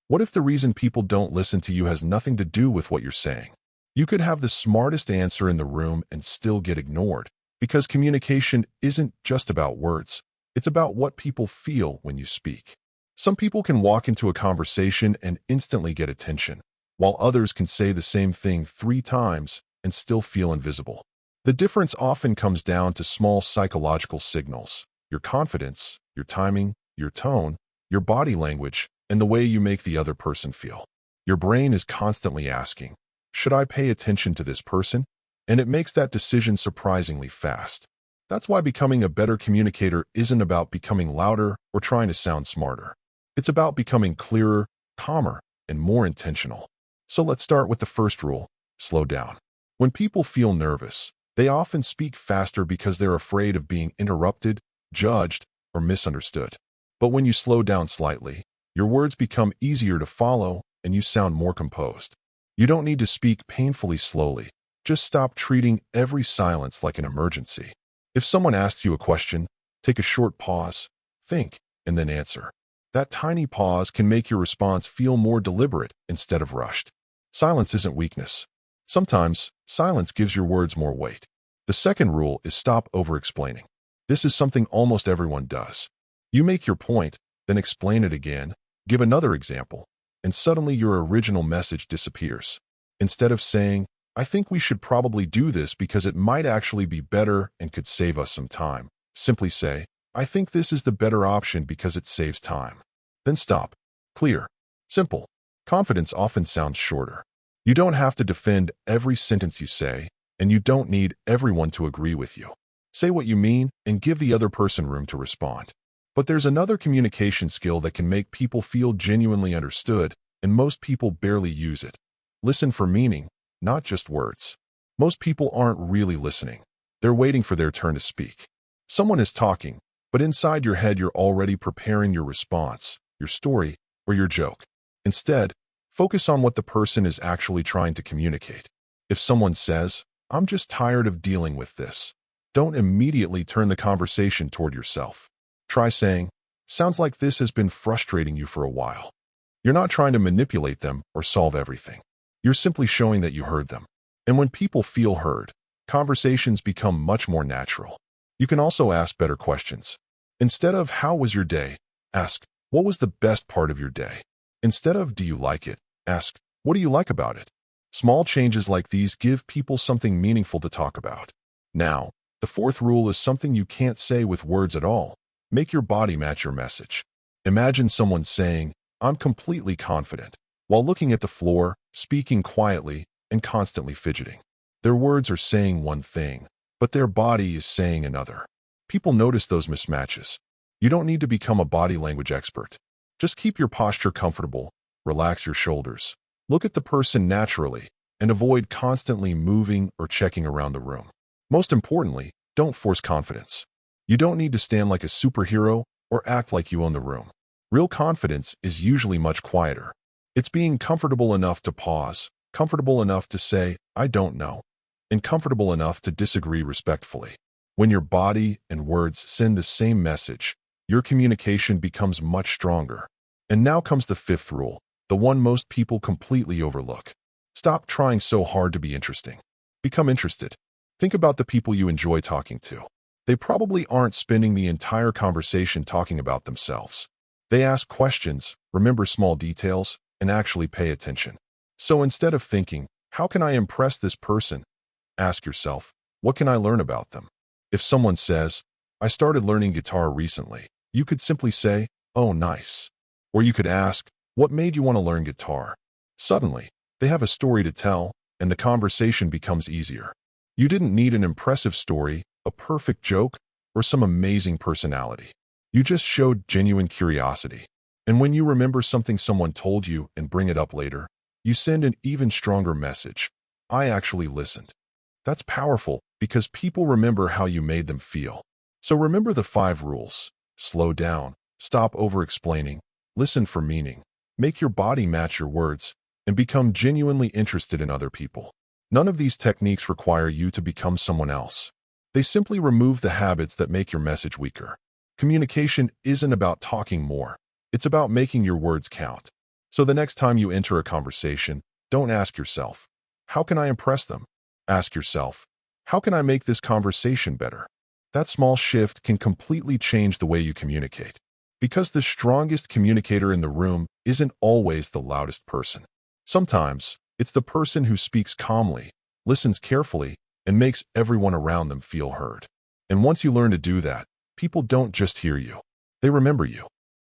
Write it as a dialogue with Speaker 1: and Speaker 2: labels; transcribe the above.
Speaker 1: What if the reason people don't listen to you has nothing to do with what you're saying? You could have the smartest answer in the room and still get ignored, because communication isn't just about words. It's about what people feel when you speak. Some people can walk into a conversation and instantly get attention, while others can say the same thing 3 times and still feel invisible. The difference often comes down to small psychological signals: your confidence, your timing, your tone, your body language, and the way you make the other person feel. Your brain is constantly asking, should I pay attention to this person? And it makes that decision surprisingly fast. That's why becoming a better communicator isn't about becoming louder or trying to sound smarter. It's about becoming clearer, calmer, and more intentional. So let's start with the first rule: slow down. When people feel nervous, they often speak faster because they're afraid of being interrupted, judged, or misunderstood. But when you slow down slightly, your words become easier to follow and you sound more composed. You don't need to speak painfully slowly. Just stop treating every silence like an emergency. If someone asks you a question, take a short pause, think, and then answer. That tiny pause can make your response feel more deliberate instead of rushed. Silence isn't weakness. Sometimes, silence gives your words more weight. The second rule is stop over-explaining. This is something almost everyone does. You make your point, then explain it again, give another example, and suddenly your original message disappears. Instead of saying, I think we should probably do this because it might actually be better and could save us some time, simply say, I think this is the better option because it saves time. Then stop. Clear. Simple. Confidence often sounds shorter. You don't have to defend every sentence you say, and you don't need everyone to agree with you. Say what you mean and give the other person room to respond. But there's another communication skill that can make people feel genuinely understood, and most people barely use it. Listen for meaning, not just words. Most people aren't really listening. They're waiting for their turn to speak. Someone is talking, but inside your head you're already preparing your response, your story, or your joke. Instead, focus on what the person is actually trying to communicate. If someone says, I'm just tired of dealing with this, don't immediately turn the conversation toward yourself. Try saying, sounds like this has been frustrating you for a while. You're not trying to manipulate them or solve everything. You're simply showing that you heard them. And when people feel heard, conversations become much more natural. You can also ask better questions. Instead of, how was your day? Ask, what was the best part of your day? Instead of, do you like it? Ask, what do you like about it? Small changes like these give people something meaningful to talk about. Now, the fourth rule is something you can't say with words at all. Make your body match your message. Imagine someone saying, I'm completely confident, while looking at the floor, speaking quietly, and constantly fidgeting. Their words are saying one thing, but their body is saying another. People notice those mismatches. You don't need to become a body language expert. Just keep your posture comfortable, relax your shoulders, look at the person naturally, and avoid constantly moving or checking around the room. Most importantly, don't force confidence. You don't need to stand like a superhero or act like you own the room. Real confidence is usually much quieter. It's being comfortable enough to pause, comfortable enough to say, I don't know, and comfortable enough to disagree respectfully. When your body and words send the same message, your communication becomes much stronger. And now comes the fifth rule, the one most people completely overlook. Stop trying so hard to be interesting. Become interested. Think about the people you enjoy talking to. They probably aren't spending the entire conversation talking about themselves. They ask questions, remember small details, and actually pay attention. So instead of thinking, how can I impress this person? Ask yourself, what can I learn about them? If someone says, I started learning guitar recently, you could simply say, oh, nice. Or you could ask, what made you want to learn guitar? Suddenly, they have a story to tell, and the conversation becomes easier. You didn't need an impressive story, a perfect joke, or some amazing personality. You just showed genuine curiosity. And when you remember something someone told you and bring it up later, you send an even stronger message. I actually listened. That's powerful because people remember how you made them feel. So remember the 5 rules. Slow down, stop over-explaining, listen for meaning, make your body match your words, and become genuinely interested in other people. None of these techniques require you to become someone else. They simply remove the habits that make your message weaker. Communication isn't about talking more. It's about making your words count. So the next time you enter a conversation, don't ask yourself, how can I impress them? Ask yourself, how can I make this conversation better? That small shift can completely change the way you communicate. Because the strongest communicator in the room isn't always the loudest person. Sometimes, it's the person who speaks calmly, listens carefully, and makes everyone around them feel heard. And once you learn to do that, people don't just hear you. They remember you.